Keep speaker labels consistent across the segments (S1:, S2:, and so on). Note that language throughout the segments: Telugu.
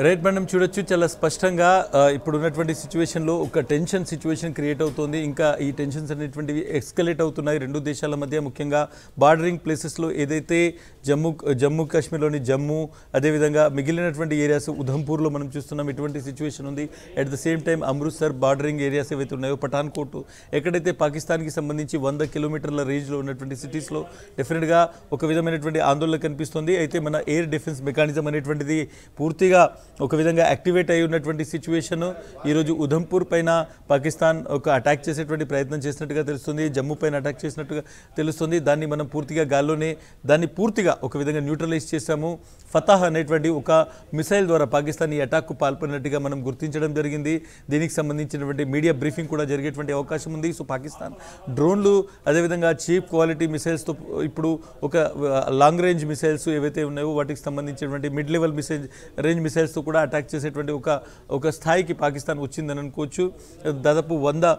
S1: రైట్ మనం చూడొచ్చు చాలా స్పష్టంగా ఇప్పుడు ఉన్నటువంటి సిచ్యువేషన్లో ఒక టెన్షన్ సిచ్యువేషన్ క్రియేట్ అవుతుంది. ఇంకా ఈ టెన్షన్స్ అనేటువంటివి ఎస్కలేట్ అవుతున్నాయి రెండు దేశాల మధ్య. ముఖ్యంగా బార్డరింగ్ ప్లేసెస్లో ఏదైతే జమ్మూ కాశ్మీర్లోని జమ్మూ, అదేవిధంగా మిగిలినటువంటి ఏరియాస్ ఉధంపూర్లో మనం చూస్తున్నాం ఇటువంటి సిచ్యువేషన్ ఉంది. At the same time Amritsar bordering areas ఏవైతే ఉన్నాయో, పఠాన్కోట్, ఎక్కడైతే పాకిస్తాన్కి సంబంధించి 100 కిలోమీటర్ల రేంజ్లో ఉన్నటువంటి సిటీస్లో డెఫినెట్గా ఒక విధమైనటువంటి ఆందోళన కనిపిస్తుంది. అయితే మన ఎయిర్ డిఫెన్స్ మెకానిజం అనేటువంటిది పూర్తిగా ఒక విధంగా యాక్టివేట్ అయి ఉన్నటువంటి సిచ్యువేషన్. ఈరోజు ఉధంపూర్ పైన పాకిస్తాన్ ఒక అటాక్ చేసేటువంటి ప్రయత్నం చేసినట్టుగా తెలుస్తుంది, జమ్మూ పైన అటాక్ చేసినట్టుగా తెలుస్తుంది. దాన్ని మనం పూర్తిగా గాల్లోనే దాన్ని పూర్తిగా ఒక విధంగా న్యూట్రలైజ్ చేశాము. ఫతాహ్ అనేటువంటి ఒక మిసైల్ ద్వారా పాకిస్తాన్ ఈ అటాక్కు పాల్పడినట్టుగా మనం గుర్తించడం జరిగింది. దీనికి సంబంధించినటువంటి మీడియా బ్రీఫింగ్ కూడా జరిగేటువంటి అవకాశం ఉంది. సో పాకిస్తాన్ డ్రోన్లు, అదేవిధంగా చీప్ క్వాలిటీ మిసైల్స్తో ఇప్పుడు ఒక లాంగ్ రేంజ్ మిసైల్స్ ఏవైతే ఉన్నాయో వాటికి సంబంధించినటువంటి మిడ్ లెవెల్ రేంజ్ మిసైల్స్తో కూడా అటాక్ చేసేటువంటి ఒక స్థాయికి పాకిస్తాన్ వచ్చిందని అనుకోవచ్చు. దాదాపు 100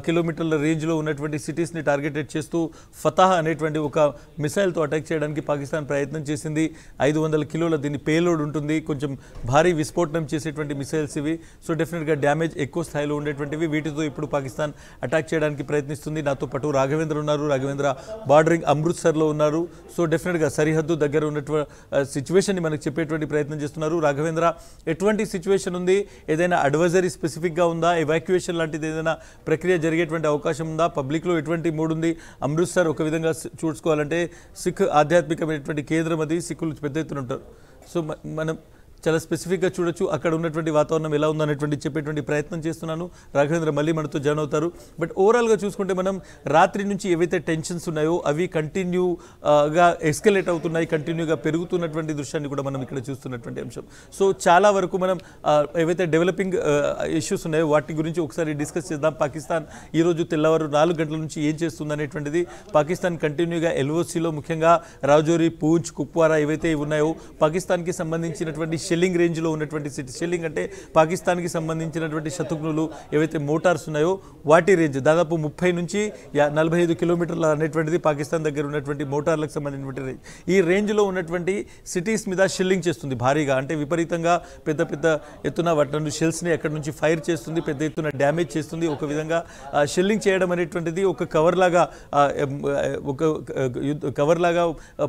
S1: కిలోమీటర్ల రేంజ్లో ఉన్నటువంటి సిటీస్ని టార్గెటెడ్ చేస్తూ ఫతాహ్ అనేటువంటి ఒక మిసైల్తో అటాక్ చేయడానికి పాకిస్తాన్ ప్రయత్నం చేసింది. 500 కిలోల దీని పేలోడ్ ఉంటుంది. కొంచెం భారీ విస్ఫోటనం చేసేటువంటి మిసైల్స్ ఇవి. సో డెఫినెట్గా డ్యామేజ్ ఎక్కువ స్థాయిలో ఉండేటువంటివి. వీటితో ఇప్పుడు పాకిస్తాన్ అటాక్ చేయడానికి ప్రయత్నిస్తుంది. నాతో పాటు రాఘవేంద్ర ఉన్నారు. రాఘవేంద్ర బార్డరింగ్ అమృత్సర్లో ఉన్నారు. సో డెఫినెట్గా సరిహద్దు దగ్గర ఉన్నటువంటి సిచ్యువేషన్ని మనకు చెప్పేటువంటి ప్రయత్నం చేస్తున్నారు. రాఘవేంద్ర, ఎటువంటి సిచ్యువేషన్ ఉంది? ఏదైనా అడ్వైజరీ స్పెసిఫిక్గా ఉందా? ఎవాక్యుయేషన్ లాంటిది ఏదైనా ప్రక్రియ జరిగేటువంటి అవకాశం ఉందా? పబ్లిక్లో ఎటువంటి మూడ్ ఉంది? అమృత్సర్ ఒక విధంగా చూసుకోవాలంటే సిక్ ఆధ్యాత్మికమైనటువంటి కేంద్రం, అది సిక్కులు పెద్ద ఎత్తున ఉంటారు. సో మనం చాలా స్పెసిఫిక్గా చూడొచ్చు అక్కడ ఉన్నటువంటి వాతావరణం ఎలా ఉందనేటువంటి చెప్పేటువంటి ప్రయత్నం చేస్తున్నాను. రాఘవేంద్ర మళ్ళీ మనతో జాయిన్ అవుతారు. బట్ ఓవరాల్గా చూసుకుంటే మనం రాత్రి నుంచి ఏవైతే టెన్షన్స్ ఉన్నాయో అవి కంటిన్యూగా ఎస్కలేట్ అవుతున్నాయి, కంటిన్యూగా పెరుగుతున్నటువంటి దృశ్యాన్ని కూడా మనం ఇక్కడ చూస్తున్నటువంటి అంశం. సో చాలా వరకు మనం ఏవైతే డెవలపింగ్ ఇష్యూస్ ఉన్నాయో వాటి గురించి ఒకసారి డిస్కస్ చేద్దాం. పాకిస్తాన్ ఈరోజు తెల్లవారు 4 గంటల నుంచి ఏం చేస్తుంది అనేటువంటిది. పాకిస్తాన్ కంటిన్యూగా LOCలో ముఖ్యంగా రాజౌరి, పూంచ్, కుప్వారా ఏవైతే ఉన్నాయో పాకిస్తాన్కి సంబంధించినటువంటి షెల్లింగ్ రేంజ్లో ఉన్నటువంటి సిటీ. షెల్లింగ్ అంటే పాకిస్తాన్కి సంబంధించినటువంటి శత్రుఘ్నులు ఏవైతే మోటార్స్ ఉన్నాయో వాటి రేంజ్ దాదాపు 30 నుంచి 45 కిలోమీటర్ల అనేటువంటిది పాకిస్తాన్ దగ్గర ఉన్నటువంటి మోటార్లకు సంబంధించినటువంటి రేంజ్. ఈ రేంజ్లో ఉన్నటువంటి సిటీస్ మీద షెల్లింగ్ చేస్తుంది భారీగా. అంటే విపరీతంగా పెద్ద పెద్ద ఎత్తున వాటి షెల్స్ని అక్కడ నుంచి ఫైర్ చేస్తుంది, పెద్ద ఎత్తున డ్యామేజ్ చేస్తుంది. ఒక విధంగా షెల్లింగ్ చేయడం అనేటువంటిది ఒక కవర్ లాగా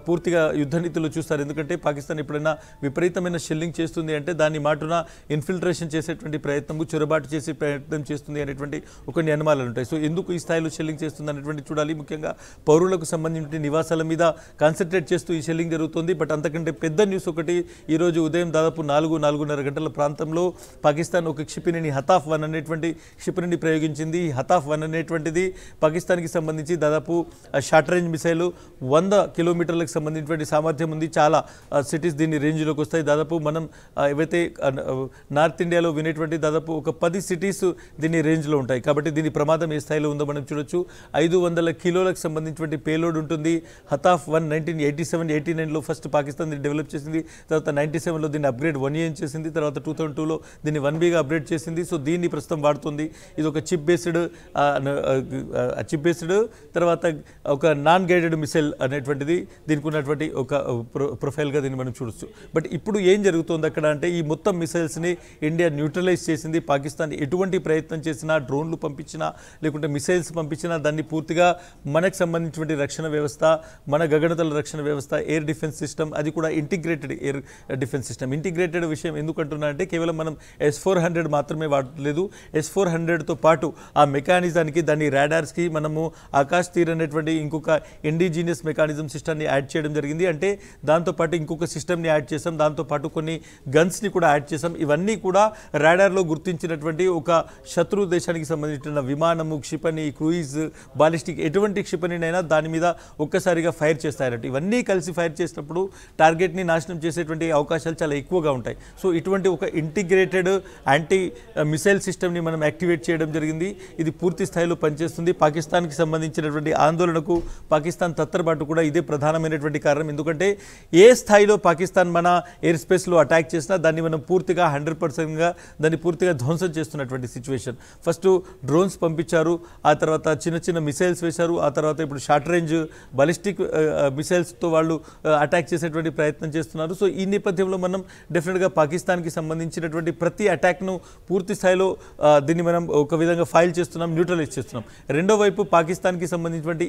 S1: పూర్తిగా యుద్ధ నీతిలో చూస్తారు. ఎందుకంటే పాకిస్తాన్ ఎప్పుడైనా విపరీతమైన షెల్లింగ్ చేస్తుంది అంటే దాని మాటున ఇన్ఫిల్ట్రేషన్ చేసేటువంటి ప్రయత్నము, చొరబాటు చేసే ప్రయత్నం చేస్తుంది అనేటువంటి కొన్ని అనుమానాలు ఉంటాయి. సో ఎందుకు ఈ స్థాయిలో షెల్లింగ్ చేస్తుంది అనేటువంటి చూడాలి. ముఖ్యంగా పౌరులకు సంబంధించిన నివాసాల మీద కాన్సన్ట్రేట్ చేస్తూ ఈ షెల్లింగ్ జరుగుతుంది. బట్ అంతకంటే పెద్ద న్యూస్ ఒకటి, ఈరోజు ఉదయం దాదాపు 4-4:30 గంటల ప్రాంతంలో పాకిస్తాన్ ఒక క్షిపణిని హతాఫ్-1 అనేటువంటి క్షిపణిని ప్రయోగించింది. ఈ హతాఫ్-1 అనేటువంటిది పాకిస్తాన్కి సంబంధించి దాదాపు షార్ట్ రేంజ్ మిసైల్ 100 కిలోమీటర్లకు సంబంధించినటువంటి సామర్థ్యం ఉంది. చాలా సిటీస్ దీని రేంజ్లోకి వస్తాయి. దాదాపు మనం ఏవైతే నార్త్ ఇండియాలో వినేటువంటి దాదాపు ఒక 10 సిటీస్ దీని రేంజ్లో ఉంటాయి. కాబట్టి దీని ప్రమాదం ఏ స్థాయిలో ఉందో మనం చూడొచ్చు. 500 కిలోలకు సంబంధించినటువంటి పేలోడ్ ఉంటుంది. హతాఫ్-1 1987-89లో ఫస్ట్ పాకిస్తాన్ దీన్ని డెవలప్ చేసింది. తర్వాత 97లో దీన్ని అప్గ్రేడ్ 1A చేసింది. తర్వాత 2002లో దీన్ని 1Bగా అప్గ్రేడ్ చేసింది. సో దీన్ని ప్రస్తుతం వాడుతుంది. ఇది ఒక చిప్ బేస్డ్ తర్వాత ఒక నాన్ గైడెడ్ మిసైల్ అనేటువంటిది దీనికి ఉన్నటువంటి ఒక ప్రొఫైల్గా దీన్ని మనం చూడొచ్చు. బట్ ఇప్పుడు ఏం జరుగుతుంది అక్కడ అంటే ఈ మొత్తం మిసైల్స్ని ఇండియా న్యూట్రలైజ్ చేసింది. పాకిస్తాన్ ఎటువంటి ప్రయత్నం చేసినా, డ్రోన్లు పంపించినా లేకుంటే మిసైల్స్ పంపించినా దాన్ని పూర్తిగా మనకు సంబంధించినటువంటి రక్షణ వ్యవస్థ, మన గగనతల రక్షణ వ్యవస్థ, ఎయిర్ డిఫెన్స్ సిస్టమ్, అది కూడా integrated air defence system. Integrated విషయం ఎందుకంటున్నా అంటే కేవలం మనం S-400 మాత్రమే వాడలేదు. S-400తో పాటు ఆ మెకానిజానికి, దాని రాడార్స్కి మనము ఆకాశ్ తీర్ అనేటువంటి ఇంకొక ఇండిజీనియస్ మెకానిజం సిస్టమ్ని యాడ్ చేయడం జరిగింది. అంటే దాంతోపాటు ఇంకొక సిస్టమ్ని యాడ్ చేసాం. దాంతోపాటు కొన్ని గన్స్ని కూడా యాడ్ చేసాం. ఇవన్నీ కూడా రాడార్లో గుర్తించినటువంటి ఒక శత్రు దేశానికి సంబంధించిన విమానము, క్షిపణి, క్రూయిజ్, బాలిస్టిక్ ఎటువంటి క్షిపణినైనా దాని మీద ఒక్కసారిగా ఫైర్ చేస్తారట. ఇవన్నీ కలిసి ఫైర్ చేసినప్పుడు టార్గెట్ని నాశనం చేసేటువంటి అవకాశాలు చాలా ఎక్కువగా ఉంటాయి. సో ఇటువంటి ఒక ఇంటిగ్రేటెడ్ యాంటీ మిసైల్ సిస్టమ్ని మనం యాక్టివేట్ చేయడం జరిగింది. ఇది పూర్తి స్థాయిలో పనిచేస్తుంది. పాకిస్తాన్కి సంబంధించినటువంటి ఆందోళనకు, పాకిస్తాన్ తత్తరబాటు కూడా ఇదే ప్రధానమైనటువంటి కారణం. ఎందుకంటే ఏ స్థాయిలో పాకిస్తాన్ మన ఎయిర్ స్పేస్లో అటాక్ చేసినా దాన్ని మనం పూర్తిగా 100%గా దాన్ని పూర్తిగా ధ్వంసం చేస్తున్నటువంటి సిచ్యువేషన్. ఫస్ట్ డ్రోన్స్ పంపించారు, ఆ తర్వాత చిన్న చిన్న మిసైల్స్ వేశారు, ఆ తర్వాత ఇప్పుడు షార్ట్ రేంజ్ బాలిస్టిక్ మిసైల్స్తో వాళ్ళు అటాక్ చేసేటువంటి ప్రయత్నం చేస్తున్నారు. సో ఈ నేపథ్యంలో మనం డెఫినెట్గా పాకిస్తాన్కి సంబంధించినటువంటి ప్రతి అటాక్ను పూర్తి స్థాయిలో దీన్ని మనం ఒక విధంగా ఫైల్ చేస్తున్నాం, న్యూట్రలైజ్ చేస్తున్నాం. రెండో వైపు పాకిస్తాన్కి సంబంధించినటువంటి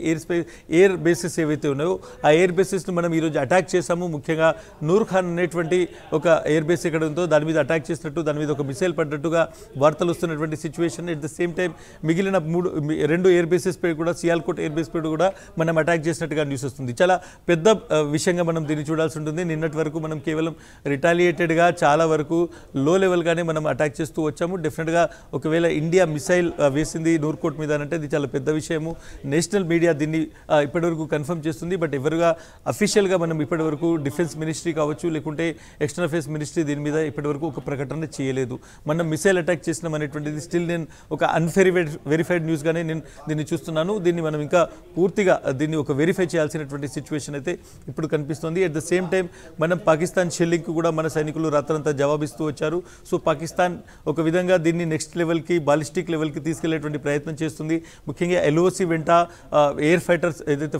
S1: ఎయిర్ బేసెస్ ఏవైతే ఉన్నాయో ఆ ఎయిర్ బేసెస్ను మనం ఈరోజు అటాక్ చేశాము. ముఖ్యంగా నూర్ ఖాన్ అనేటువంటి ఒక ఎయిర్ బేస్ ఎక్కడ ఉందో దాని మీద అటాక్ చేసినట్టు, దాని మీద ఒక మిసైల్ పడ్డట్టుగా వార్తలు వస్తున్నటువంటి situation. At the same time మిగిలిన రెండు ఎయిర్ బేసెస్ పై కూడా, సియాల్కోట్ ఎయిర్ బేస్ పై కూడా మనం అటాక్ చేసినట్టుగా న్యూస్ వస్తుంది. చాలా పెద్ద విషయంగా మనం దీన్ని చూడాల్సి ఉంటుంది. నిన్నటి వరకు మనం కేవలం రిటాలియేటెడ్గా చాలా వరకు లో లెవెల్గానే మనం అటాక్ చేస్తూ వచ్చాము. డెఫినెట్గా ఒకవేళ ఇండియా మిసైల్ వేసింది నూర్కోట్ మీద అంటే ఇది చాలా పెద్ద విషయము. నేషనల్ మీడియా దీన్ని ఇప్పటివరకు కన్ఫర్మ్ చేస్తుంది. బట్ ఎవరుగా అఫీషియల్గా మనం ఇప్పటివరకు డిఫెన్స్ మినిస్ట్రీ కావచ్చు, లేకుంటే ఎక్స్టర్నల్ అఫేర్స్ మినిస్ట్రీ దీని మీద ఇప్పటివరకు ఒక ప్రకటన చేయలేదు. మనం మిసైల్ అటాక్ చేసినాం అనేటువంటిది స్టిల్ నేను ఒక వెరిఫైడ్ న్యూస్గానే నేను దీన్ని చూస్తున్నాను. దీన్ని మనం ఇంకా పూర్తిగా దీన్ని ఒక వెరిఫై చేయాల్సినటువంటి సిచ్యువేషన్ అయితే ఇప్పుడు కనిపిస్తుంది. అట్ ద సేమ్ టైం మనం పాకిస్తాన్ షెల్లింగ్కి కూడా మన సైనికులు రాత్రంతా జవాబిస్తూ వచ్చారు. సో పాకిస్తాన్ ఒక విధంగా దీన్ని నెక్స్ట్ లెవెల్కి, బాలిస్టిక్ లెవెల్కి తీసుకెళ్లేటువంటి ప్రయత్నం చేస్తుంది. ముఖ్యంగా ఎల్ఓసి వెంట ఎయిర్ ఫైటర్స్ ఏదైతే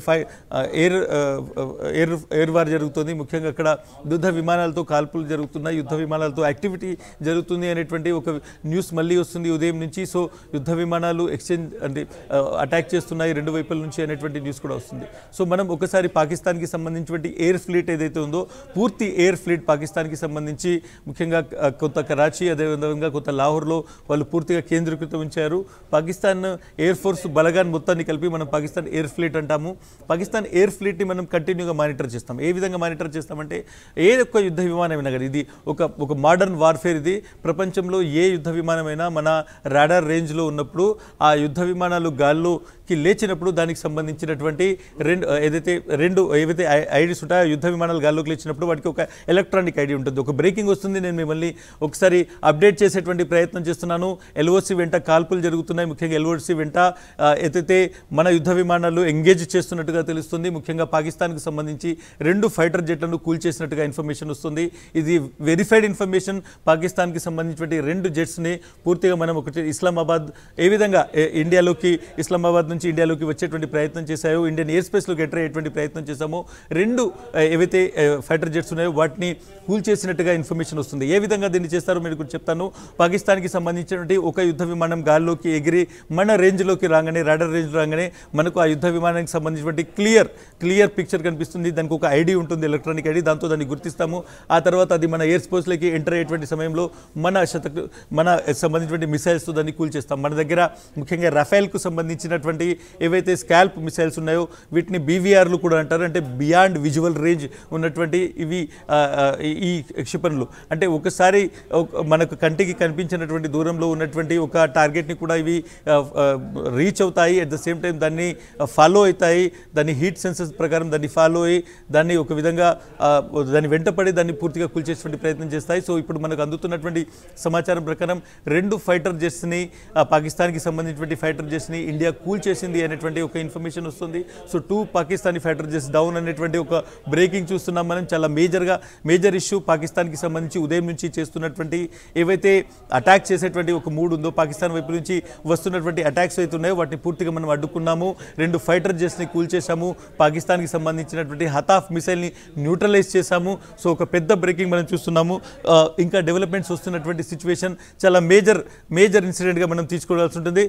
S1: ఎయిర్ వార్ జరుగుతుంది, ముఖ్యంగా అక్కడ యుద్ధ విమానాలతో కాల్పులు జరుగుతున్నాయి, యుద్ధ విమానాలతో యాక్టివిటీ జరుగుతుంది అనేటువంటి ఒక న్యూస్ మళ్ళీ వస్తుంది ఉదయం నుంచి. సో యుద్ధ విమానాలు ఎక్స్చేంజ్ అంటే అటాక్ చేస్తున్నాయి రెండు వైపుల నుంచి అనేటువంటి న్యూస్ కూడా వస్తుంది. సో మనం ఒకసారి పాకిస్తాన్కి సంబంధించినటువంటి ఎయిర్ ఫ్లీట్ ఏదైతే ఉందో పూర్తి ఎయిర్ ఫ్లీట్ పాకిస్తాన్కి సంబంధించి ముఖ్యంగా కొత్త కరాచీ, అదేవిధంగా కొత్త లాహోర్లో వాళ్ళు పూర్తిగా కేంద్రీకృతం ఉంచారు. పాకిస్తాన్ ఎయిర్ ఫోర్స్ బలగాన్ని మొత్తాన్ని కలిపి మనం పాకిస్తాన్ ఎయిర్ ఫ్లీట్ అంటాము. పాకిస్తాన్ ఎయిర్ ఫ్లీట్ని మనం కంటిన్యూగా మానిటర్ చేస్తాం. ఏ విధంగా మానిటర్ చేస్తామంటే ఏ ఒక్క యుద్ధ విమానమైనా కానీ ఇది ఒక మోడర్న్ వార్ఫేర్. ఇది ప్రపంచంలో ఏ యుద్ధ విమానమైనా మన రాడార్ రేంజ్లో ఉన్నప్పుడు ఆ యుద్ధ విమానాలు గాల్లోకి లేచినప్పుడు దానికి సంబంధించినటువంటి రెండు ఏవైతే ఐడీస్ ఉంటాయో యుద్ధ విమానాలు గాల్లోకి లేచినప్పుడు వాటికి ఒక ఎలక్ట్రానిక్ ఐడి ఉంటుంది, ఒక బ్రేకింగ్ వస్తుంది. నేను మిమ్మల్ని ఒకసారి అప్డేట్ చేసేటువంటి ప్రయత్నం చేస్తున్నాను. ఎల్ఓసి వెంట కాల్పులు జరుగుతున్నాయి. ముఖ్యంగా ఎల్ఓసి వెంట ఏదైతే మన యుద్ధ విమానాలు ఎంగేజ్ చేస్తున్నట్టుగా తెలుస్తుంది. ముఖ్యంగా పాకిస్తాన్కి సంబంధించి 2 ఫైటర్ జెట్లను కూల్చేసినట్టుగా ఇన్ఫర్మేషన్ వస్తుంది. ఇది వెరిఫైడ్ ఇన్ఫర్మేషన్. పాకిస్తాన్కి సంబంధించినటువంటి 2 జెట్స్ని పూర్తిగా మనం ఒకటి ఇస్లామాబాద్ ఏ విధంగా ఇస్లామాబాద్ నుంచి ఇండియాలోకి వచ్చేటువంటి ప్రయత్నం చేశాయో, ఇండియన్ ఎయిర్ స్పేస్లోకి ఎంటర్ అయ్యేటువంటి ప్రయత్నం చేశామో, 2 ఏవైతే ఫైటర్ జెట్స్ ఉన్నాయో వాటిని కూల్చేసినట్టుగా ఇన్ఫర్మేషన్ వస్తుంది. ఏ విధంగా దీన్ని చేస్తారో మీకు చెప్తాను. పాకిస్తాన్కి సంబంధించినటువంటి ఒక యుద్ధ విమానం గాల్లోకి ఎగిరి మన రేంజ్లోకి రాగానే, రాడర్ రేంజ్ రాగానే మనకు ఆ యుద్ధ విమానానికి సంబంధించినటువంటి క్లియర్ పిక్చర్ కనిపిస్తుంది. దానికి ఒక ఐడి ఉంటుంది, ఎలక్ట్రానిక్ ఐడి. దాంతో దాన్ని గుర్తిస్తాము. ఆ తర్వాత అది మన ఎయిర్ స్పేస్లోకి ఎంటర్ అయ్యేటువంటి సమయంలో మన సంబంధించినటువంటి మిసైల్స్తో దాన్ని కూల్చేస్తాం. మన దగ్గర ముఖ్యంగా రఫేల్కు సంబంధించినటువంటి ఏవైతే స్కాల్ప్ మిసైల్స్ ఉన్నాయో వీటిని బీవీఆర్లు కూడా అంటారు. అంటే బియాండ్ విజువల్ రేంజ్ ఉన్నటువంటి ఇవి ఈ క్షిపణులు. అంటే ఒకసారి మనకు కంటికి కనిపించినటువంటి దూరంలో ఉన్నటువంటి ఒక టార్గెట్ని కూడా ఇవి రీచ్ అవుతాయి. అట్ ద సేమ్ టైం దాన్ని ఫాలో అవుతాయి. దాన్ని హీట్ సెన్సెస్ ప్రకారం దాన్ని ఫాలో అయ్యి దాన్ని ఒక విధంగా దాన్ని వెంటపడి దాన్ని పూర్తిగా కూల్చేటువంటి ప్రయత్నం చేస్తాయి. సో ఇప్పుడు మనకు అందుతున్నటువంటి సమాచారం ప్రకారం 2 ఫైటర్ జెట్స్ని, పాకిస్తాన్కి సంబంధించినటువంటి ఫైటర్ జెట్స్ని ఇండియా కూల్చేసింది అనేటువంటి ఒక ఇన్ఫర్మేషన్ వస్తుంది. So 2 Pakistani fighter jets down అనేటువంటి ఒక బ్రేకింగ్ చూస్తున్నాం మనం. చాలా మేజర్ ఇష్యూ పాకిస్తాన్కి సంబంధించి ఉదయం నుంచి చేస్తున్నటువంటి ఏవైతే అటాక్ చేసేటువంటి ఒక మూడ్ ఉందో, పాకిస్తాన్ వైపు నుంచి వస్తున్నటువంటి అటాక్స్ అయితే ఉన్నాయో వాటిని పూర్తిగా మనం అడ్డుకున్నాము. 2 ఫైటర్ జెట్స్ని కూల్చేశాము. పాకిస్తాన్కి సంబంధించినటువంటి హతాఫ్ మిసైల్ని న్యూట్రలైజ్ చేశాము. సో ఒక పెద్ద బ్రేకింగ్ మనం చూస్తున్నాము. ఇంకా డెవలప్మెంట్స్ వస్తున్నటువంటి సిచ్యువేషన్ చాలా మేజర్ ఇన్సిడెంట్గా మనం తీసుకోవాల్సి ఉంటుంది.